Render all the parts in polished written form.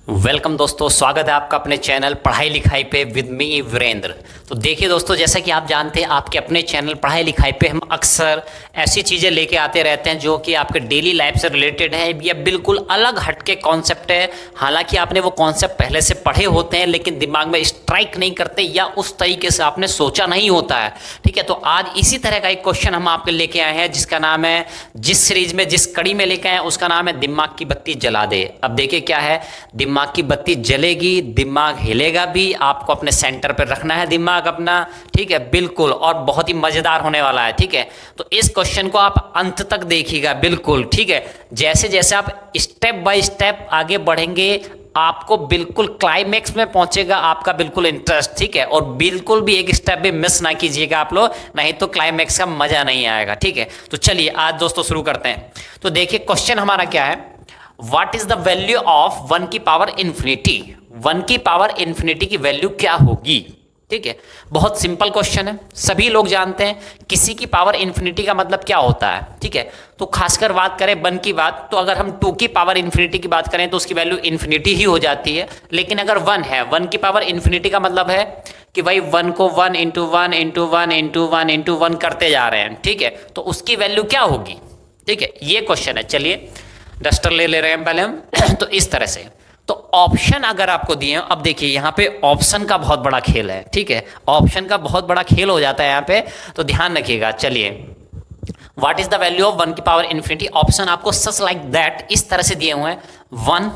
Welcome दोस्तों, स्वागत है आपका अपने चैनल पढ़ाई लिखाई पे विद मी वीरेंद्र। तो देखिए दोस्तों, जैसा कि आप जानते हैं आपके अपने चैनल पढ़ाई लिखाई पे हम अक्सर ऐसी चीज़ें लेके आते रहते हैं जो कि आपके डेली लाइफ से रिलेटेड है या बिल्कुल अलग हटके कॉन्सेप्ट है। हालांकि आपने वो कॉन्सेप्ट पहले से पढ़े होते हैं लेकिन दिमाग में स्ट्राइक नहीं करते या उस तरीके से आपने सोचा नहीं होता है। ठीक है, तो आज इसी तरह का एक क्वेश्चन हम आपके लेके आए हैं जिसका नाम है, जिस सीरीज में जिस कड़ी में लेके आए हैं उसका नाम है दिमाग की बत्ती जला दे। अब देखिए क्या है, दिमाग की बत्ती जलेगी, दिमाग हिलेगा भी, आपको अपने सेंटर पर रखना है दिमाग अपना। ठीक है, बिल्कुल, और बहुत ही मजेदार होने वाला है। ठीक है, तो इस क्वेश्चन को आप अंत तक देखिएगा बिल्कुल। ठीक है, जैसे जैसे आप स्टेप बाय स्टेप आगे बढ़ेंगे आपको बिल्कुल क्लाइमेक्स में पहुंचेगा आपका बिल्कुल इंटरेस्ट। ठीक है, और बिल्कुल भी एक स्टेप भी मिस ना कीजिएगा आप लोग, नहीं तो क्लाइमेक्स का मजा नहीं आएगा। ठीक है, तो चलिए आज दोस्तों शुरू करते हैं। तो देखिए क्वेश्चन हमारा क्या है, what is the value of 1 की पावर इंफिनिटी। 1 की पावर इंफिनिटी की वैल्यू क्या होगी। ठीक है, बहुत सिंपल क्वेश्चन है, सभी लोग जानते हैं किसी की पावर इंफिनिटी का मतलब क्या होता है। ठीक है, तो खासकर बात करें 1 की बात, तो अगर हम 2 की पावर इंफिनिटी की बात करें तो उसकी वैल्यू इंफिनिटी ही हो जाती है। लेकिन अगर 1 है, 1 की पावर इंफिनिटी का मतलब है कि भाई 1 को 1 इंटू 1 इंटू 1 इंटू 1 इंटू 1 करते जा रहे हैं। ठीक है, तो उसकी वैल्यू क्या होगी। ठीक है, ये क्वेश्चन है। चलिए डस्टर ले रहे हैं पहले हम तो इस तरह से, तो ऑप्शन अगर आपको दिए, अब देखिए यहाँ पे ऑप्शन का बहुत बड़ा खेल है। ठीक है, ऑप्शन का बहुत बड़ा खेल हो जाता है यहाँ पे, तो ध्यान रखिएगा। चलिए, what is the value of 1 की पावर इंफिनिटी, ऑप्शन आपको सच लाइक दैट इस तरह से दिए हुए हैं, 1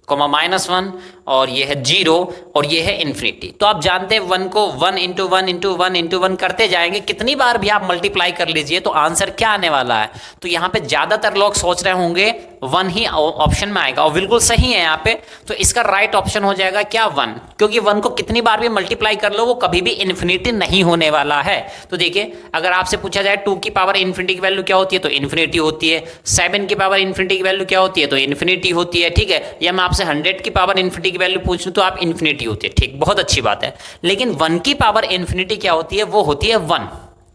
-1 और ये है 0 और ये है इन्फिनिटी। तो आप जानते हैं 1 को 1 इंटू 1 इंटू 1 इंटू 1 करते जाएंगे, कितनी बार भी आप मल्टीप्लाई कर लीजिए तो आंसर क्या आने वाला है। तो यहाँ पे ज्यादातर लोग सोच रहे होंगे 1 ही ऑप्शन में आएगा, और बिल्कुल सही है यहाँ पे। तो इसका राइट ऑप्शन हो जाएगा क्या, 1, क्योंकि 1 को कितनी बार भी मल्टीप्लाई कर लो वो कभी भी इन्फिनिटी नहीं होने वाला है। तो देखिए अगर आपसे पूछा जाए 2 की पावर इन्फिनिटी की वैल्यू क्या होती है तो इन्फिनिटी होती है, 7 की पावर इन्फिनिटी की वैल्यू क्या होती है तो इन्फिनिटी होती है। ठीक है, या मैं आपसे 100 की पावर इन्फिनिटी की वैल्यू पूछ लूं तो आप इन्फिनिटी होती है। ठीक, बहुत अच्छी बात है। लेकिन 1 की पावर इन्फिनिटी क्या होती है, वो होती है 1।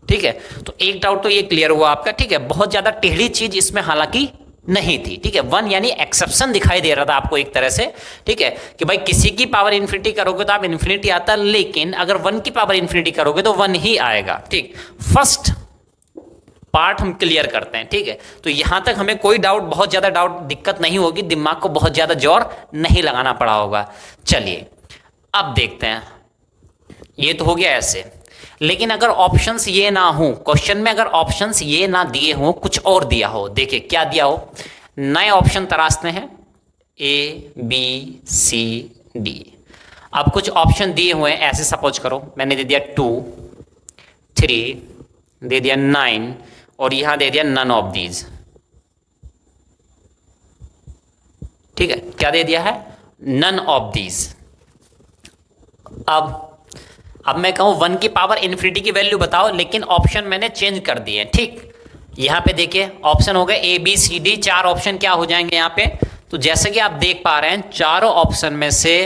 ठीक है, तो एक डाउट तो ये क्लियर हुआ आपका। ठीक है, बहुत ज्यादा टेढ़ी चीज इसमें हालांकि नहीं थी। ठीक है, 1 यानी एक्सेप्शन दिखाई दे रहा था आपको एक तरह से। ठीक है, कि भाई किसी की पावर इन्फिनिटी करोगे तो आप इन्फिनिटी आता, लेकिन अगर 1 की पावर इन्फिनिटी करोगे तो 1 ही आएगा। ठीक, फर्स्ट पार्ट हम क्लियर करते हैं। ठीक है, तो यहां तक हमें कोई डाउट, बहुत ज्यादा डाउट, दिक्कत नहीं होगी, दिमाग को बहुत ज्यादा जोर नहीं लगाना पड़ा होगा। चलिए अब देखते हैं, ये तो हो गया ऐसे। लेकिन अगर ऑप्शंस ये ना हो, क्वेश्चन में अगर ऑप्शंस ये ना दिए हो, कुछ और दिया हो, देखिए क्या दिया हो, नए ऑप्शन तराशते हैं, ए बी सी डी। अब कुछ ऑप्शन दिए हुए हैं, ऐसे सपोज करो मैंने दे दिया 2 3 दे दिया 9 और यहां दे दिया नन ऑफ दीज। ठीक है, क्या दे दिया है, नन ऑफ दीज। अब मैं कहूं 1 की पावर इन्फिनिटी की वैल्यू बताओ, लेकिन ऑप्शन मैंने चेंज कर दिए। ठीक, यहां पे देखिए ऑप्शन हो गए A B C D, 4 option क्या हो जाएंगे यहां पे। तो जैसे कि आप देख पा रहे हैं चारों ऑप्शन में से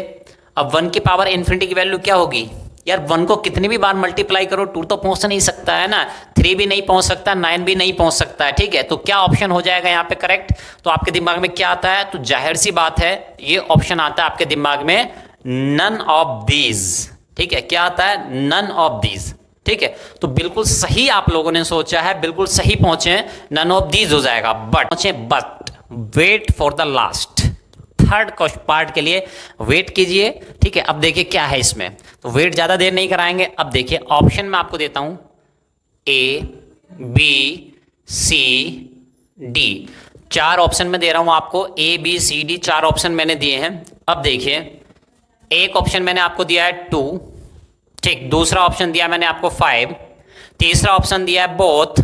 अब 1 की पावर इन्फिनिटी की वैल्यू क्या होगी। यार 1 को कितनी भी बार मल्टीप्लाई करो 2 तो पहुंच नहीं सकता है ना, 3 भी नहीं पहुंच सकता, 9 भी नहीं पहुंच सकता है। ठीक है, तो क्या ऑप्शन हो जाएगा यहाँ पे करेक्ट। तो आपके दिमाग में क्या आता है, तो जाहिर सी बात है ये ऑप्शन आता है आपके दिमाग में, नन ऑफ दीज। ठीक है, क्या आता है, नन ऑफ दीज। ठीक है, तो बिल्कुल सही आप लोगों ने सोचा है, बिल्कुल सही पहुंचे, नन ऑफ दीज हो जाएगा। But wait for the last, third part के लिए वेट कीजिए। ठीक है, अब देखिए क्या है इसमें, तो वेट ज्यादा देर नहीं कराएंगे। अब देखिए ऑप्शन में आपको देता हूं A B C D, 4 option में दे रहा हूं आपको, A B C D 4 option मैंने दिए हैं। अब देखिए एक ऑप्शन मैंने आपको दिया है 2, ठीक, दूसरा ऑप्शन दिया मैंने आपको 5, तीसरा ऑप्शन दिया है बोथ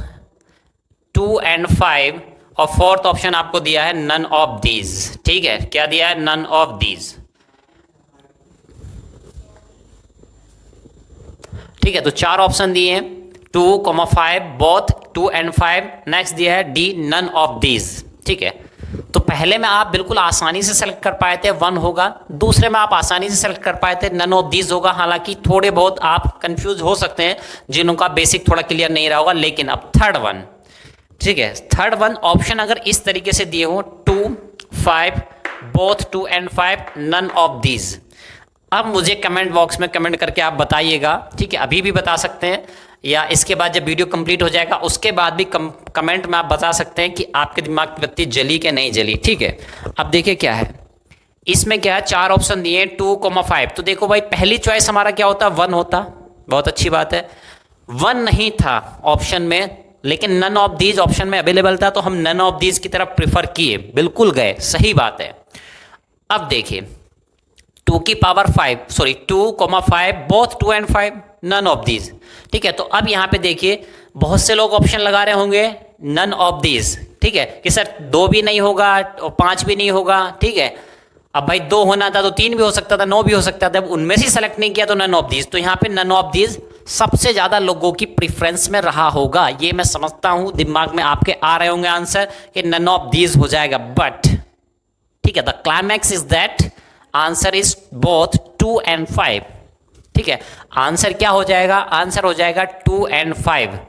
2 and 5 और फोर्थ ऑप्शन आपको दिया है नन ऑफ दीज। ठीक है, क्या दिया है, नन ऑफ दीज। ठीक है, तो 4 ऑप्शन दिए हैं, 2, 5 बोथ 2 and 5, नेक्स्ट दिया है डी, नन ऑफ दीज। ठीक है, तो पहले में आप बिल्कुल आसानी से सेलेक्ट कर पाए थे 1 होगा, दूसरे में आप आसानी से सेलेक्ट कर पाए थे नन ऑफ दीज होगा। हालांकि थोड़े बहुत आप कंफ्यूज हो सकते हैं जिनका बेसिक थोड़ा क्लियर नहीं रहा होगा, लेकिन अब थर्ड वन, ठीक है, थर्ड वन ऑप्शन अगर इस तरीके से दिए हो 2, 5 both 2 and 5, none of these. अब मुझे कमेंट बॉक्स में कमेंट करके आप बताइएगा, ठीक है, अभी भी बता सकते हैं या इसके बाद जब वीडियो कंप्लीट हो जाएगा उसके बाद भी कमेंट में आप बता सकते हैं कि आपके दिमाग की बत्ती जली कि नहीं जली, ठीक है। अब देखिए क्या है इसमें, क्या है 4 ऑप्शन दिए 2,5। तो देखो भाई पहली चॉइस हमारा क्या होता, 1 होता, बहुत अच्छी बात है। 1 नहीं था ऑप्शन में, लेकिन नन ऑफ दीज ऑप्शन में अवेलेबल था, तो हम नन ऑफ दीज की तरफ प्रिफर किए, बिल्कुल गए, सही बात है। अब देखिए 2,5 both 2 and 5, none of these, ठीक है। तो अब यहाँ पे देखिए बहुत से लोग ऑप्शन लगा रहे होंगे नन ऑफ दीज, ठीक है, कि सर 2 भी नहीं होगा और 5 भी नहीं होगा, ठीक है। अब भाई 2 होना था तो 3 भी हो सकता था, 9 भी हो सकता था, उनमें से सेलेक्ट नहीं किया तो नन ऑफ दीज। तो यहाँ पे नन ऑफ दीज सबसे ज्यादा लोगों की प्रेफरेंस में रहा होगा, ये मैं समझता हूं। दिमाग में आपके आ रहे होंगे आंसर कि नन ऑफ दीज हो जाएगा, बट ठीक है, the climax is that answer is both 2 and 5, ठीक है। आंसर क्या हो जाएगा, आंसर हो जाएगा 2 and 5।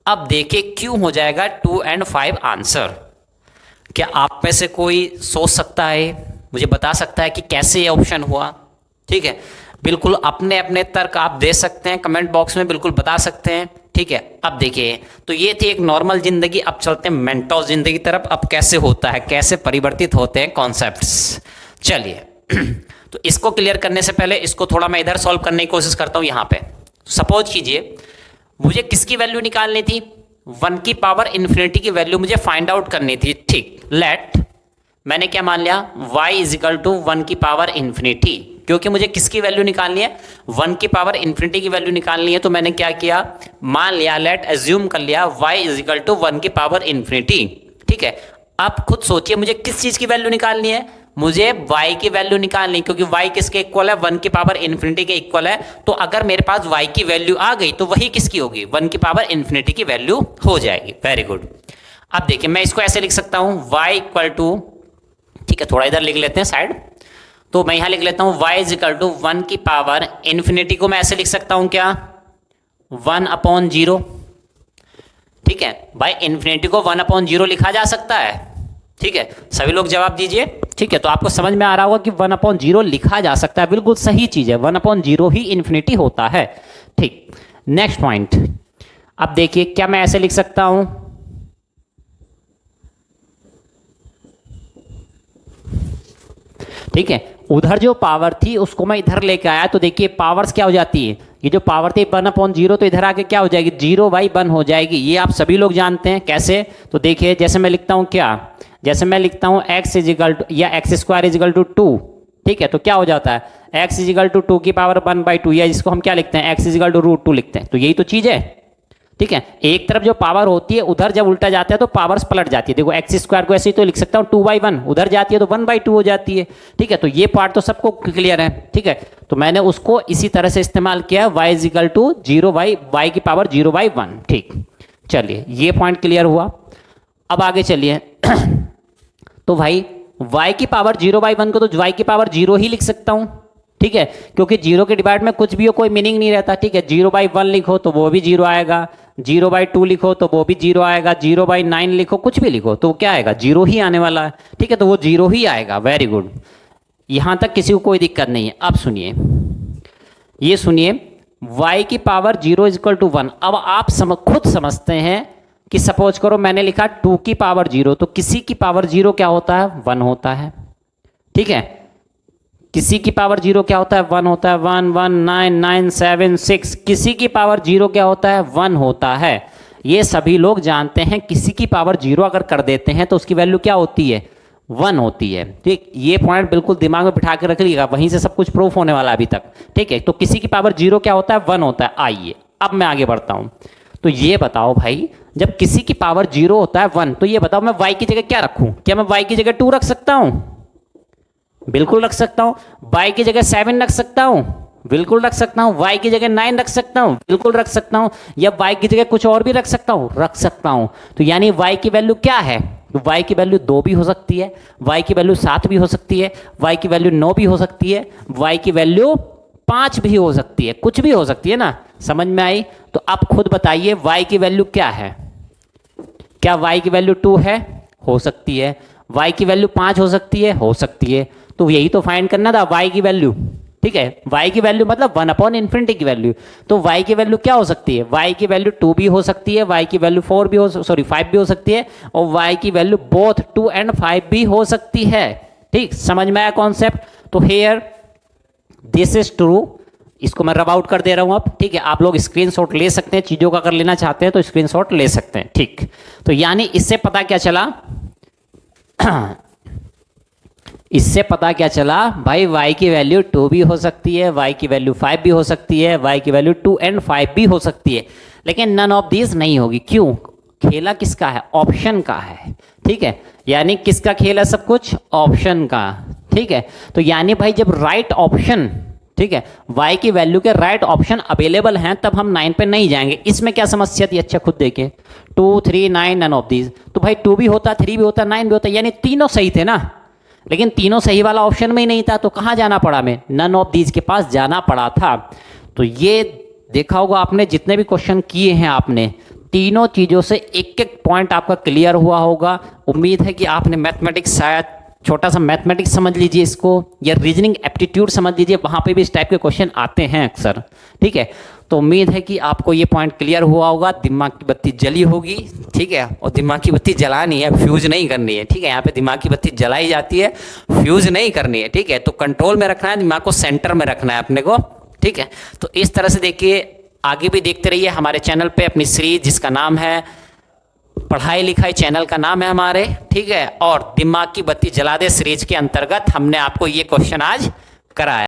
अब देखिए क्यों हो जाएगा 2 and 5 आंसर। क्या आप में से कोई सोच सकता है, मुझे बता सकता है कि कैसे ये ऑप्शन हुआ, ठीक है। बिल्कुल अपने अपने तर्क आप दे सकते हैं, कमेंट बॉक्स में बिल्कुल बता सकते हैं, ठीक है। अब देखिए तो ये थी एक नॉर्मल जिंदगी, अब चलते हैं मेंटोस जिंदगी की तरफ। अब कैसे होता है, कैसे परिवर्तित होते हैं कॉन्सेप्ट्स, चलिए। तो इसको क्लियर करने से पहले इसको थोड़ा मैं इधर सॉल्व करने की कोशिश करता हूं। यहां पे सपोज कीजिए मुझे किसकी वैल्यू निकालनी थी, 1 की पावर इन्फिनिटी की वैल्यू मुझे फाइंड आउट करनी थी, ठीक। लेट मैंने क्या मान लिया, y इज इक्वल टू 1 की पावर इन्फिनिटी, क्योंकि मुझे किसकी वैल्यू निकालनी है, 1 की पावर इन्फिनिटी की वैल्यू निकालनी है। तो मैंने क्या किया, मान लिया, लेट एज्यूम कर लिया y इज इक्वल टू 1 की पावर इन्फिनिटी, ठीक है। अब खुद सोचिए मुझे किस चीज की वैल्यू निकालनी है, मुझे y की वैल्यू निकालनी, क्योंकि y किसके इक्वल है, 1 की पावर इन्फिनिटी के इक्वल है। तो अगर मेरे पास y की वैल्यू आ गई तो वही किसकी होगी, 1 की पावर इन्फिनिटी की वैल्यू हो जाएगी। Very good. अब देखिए मैं इसको ऐसे लिख सकता हूं y इक्वल टू, ठीक है, थोड़ा इधर लिख लेते हैं साइड, तो मैं यहां लिख लेता हूं y इज इक्वल टू 1 की पावर इन्फिनिटी को मैं ऐसे लिख सकता हूं क्या, 1/0, ठीक है। भाई इन्फिनिटी को 1/0 लिखा जा सकता है, ठीक है, सभी लोग जवाब दीजिए, ठीक है। तो आपको समझ में आ रहा होगा कि 1/0 लिखा जा सकता है, बिल्कुल सही चीज है, 1/0 ही इन्फिनिटी होता है, ठीक। नेक्स्ट पॉइंट, अब देखिए क्या मैं ऐसे लिख सकता हूं, ठीक है, उधर जो पावर थी उसको मैं इधर लेके आया, तो देखिए पावर्स क्या हो जाती है, ये जो पावर थी 1/0 तो इधर आके क्या हो जाएगी, 0/1 हो जाएगी। ये आप सभी लोग जानते हैं कैसे, तो देखिए जैसे मैं लिखता हूं क्या, जैसे मैं लिखता हूं x इज इक्वल टू या x² इज इक्वल टू 2, ठीक है, तो क्या हो जाता है x इज इक्वल टू 2 की पावर 1/2, या जिसको हम क्या लिखते हैं x इज इक्वल टू √2 लिखते हैं। तो यही तो चीज है, ठीक है। एक तरफ जो पावर होती है उधर जब उल्टा जाता है तो पावर्स पलट जाती है। देखो x² को ऐसे ही तो लिख सकता हूँ 2/1, उधर जाती है तो 1/2 हो जाती है, ठीक है। तो ये पार्ट तो सबको क्लियर है, ठीक है। तो मैंने उसको इसी तरह से इस्तेमाल किया, y is equal to 0/y की पावर 0/1, ठीक। चलिए ये पॉइंट क्लियर हुआ। अब आगे चलिए तो भाई y की पावर 0/1 को तो y की पावर 0 ही लिख सकता हूं, ठीक है, क्योंकि 0 के डिवाइड में कुछ भी हो कोई मीनिंग नहीं रहता, ठीक है। 0/1 लिखो तो वो भी 0 आएगा, 0/2 लिखो तो वो भी 0 आएगा, 0/9 लिखो, कुछ भी लिखो तो क्या आएगा, 0 ही आने वाला है, ठीक है। तो वो 0 ही आएगा। वेरी गुड, यहां तक किसी को कोई दिक्कत नहीं है। अब सुनिए, ये सुनिए, y की पावर 0 इज इक्वल टू 1। अब आप खुद समझते हैं कि सपोज करो मैंने लिखा 2 की पावर 0, तो किसी की पावर 0 क्या होता है, 1 होता है, ठीक है। किसी की पावर 0 क्या होता है, 1 होता है, 1 1 9 9 7 6, किसी की पावर 0 क्या होता है, 1 होता है। ये सभी लोग जानते हैं, किसी की पावर 0 अगर कर देते हैं तो उसकी वैल्यू क्या होती है, 1 होती है, ठीक। ये पॉइंट बिल्कुल दिमाग में बिठा के रख लीजिएगा, वहीं से सब कुछ प्रूफ होने वाला अभी तक, ठीक है। तो किसी की पावर 0 क्या होता है, 1 होता है। आइए अब मैं आगे बढ़ता हूं, तो ये बताओ भाई, जब किसी की पावर 0 होता है 1, तो ये बताओ मैं y की जगह क्या रखूं, क्या मैं y की जगह 2 रख सकता हूं, बिल्कुल रख सकता हूं। y की जगह 7 रख सकता हूं, बिल्कुल रख सकता हूं। y की जगह 9 रख सकता हूं, बिल्कुल रख सकता हूं। या y की जगह कुछ और भी रख सकता हूं, रख सकता हूं। तो यानी y की वैल्यू क्या है, तो y की वैल्यू 2 भी हो सकती है, y की वैल्यू 7 भी हो सकती है, y की वैल्यू 9 भी हो सकती है, y की वैल्यू 5 भी हो सकती है, कुछ भी हो सकती है ना, समझ में आई। तो आप खुद बताइए y की वैल्यू क्या है, क्या y की वैल्यू 2 है, हो सकती है। y की वैल्यू 5 हो सकती है, हो सकती है। तो यही तो फाइंड करना था, y की वैल्यू। ठीक है, y की वैल्यू मतलब 1/∞ की वैल्यू। तो y की वैल्यू क्या हो सकती है? y की वैल्यू 2 भी हो सकती है, y की वैल्यू 4 भी हो, सॉरी 5 भी हो सकती है, और y की वैल्यू बोथ 2 and 5 भी हो सकती है। ठीक, समझ में आया कॉन्सेप्ट? तो हेयर दिस इज ट्रू, इसको मैं रब आउट कर दे रहा हूं अब। ठीक है, आप लोग स्क्रीनशॉट ले सकते हैं, चीजों का अगर लेना चाहते हैं तो स्क्रीनशॉट ले सकते हैं। ठीक, तो यानी इससे पता क्या चला इससे पता क्या चला भाई, y की वैल्यू 2 भी हो सकती है, y की वैल्यू 5 भी हो सकती है, y की वैल्यू 2 and 5 भी हो सकती है, लेकिन नन ऑफ दीज नहीं होगी। क्यों? खेला किसका है? ऑप्शन का है। ठीक है, यानी किसका खेल है सब कुछ? ऑप्शन का। ठीक है, तो यानी भाई जब राइट ऑप्शन, ठीक है, y की वैल्यू के राइट ऑप्शन अवेलेबल हैं तब हम 9 पे नहीं जाएंगे। इसमें क्या समस्या थी? अच्छा खुद देखें, 2 3 9 नन ऑफ दीज। तो भाई 2 भी होता, 3 भी होता, 9 भी होता, यानी तीनों सही थे ना, लेकिन तीनों सही वाला ऑप्शन में ही नहीं था। तो कहाँ जाना पड़ा? हमें नन ऑफ दीज के पास जाना पड़ा था। तो ये देखा होगा आपने, जितने भी क्वेश्चन किए हैं आपने, तीनों चीज़ों से एक एक पॉइंट आपका क्लियर हुआ होगा। उम्मीद है कि आपने मैथमेटिक्स, शायद छोटा सा मैथमेटिक्स समझ लीजिए इसको, या रीजनिंग एप्टीट्यूड समझ लीजिए, वहाँ पे भी इस टाइप के क्वेश्चन आते हैं अक्सर। ठीक है, तो उम्मीद है कि आपको ये पॉइंट क्लियर हुआ होगा, दिमाग की बत्ती जली होगी। ठीक है, और दिमाग की बत्ती जलानी है, फ्यूज नहीं करनी है। ठीक है, यहाँ पे दिमाग की बत्ती जलाई जाती है, फ्यूज नहीं करनी है। ठीक है, तो कंट्रोल में रखना है, दिमाग को सेंटर में रखना है अपने को। ठीक है, तो इस तरह से देखिए, आगे भी देखते रहिए हमारे चैनल पे अपनी सीरीज, जिसका नाम है पढ़ाई लिखाई, चैनल का नाम है हमारे। ठीक है, और दिमाग की बत्ती जला दे सीरीज के अंतर्गत हमने आपको ये क्वेश्चन आज कराया।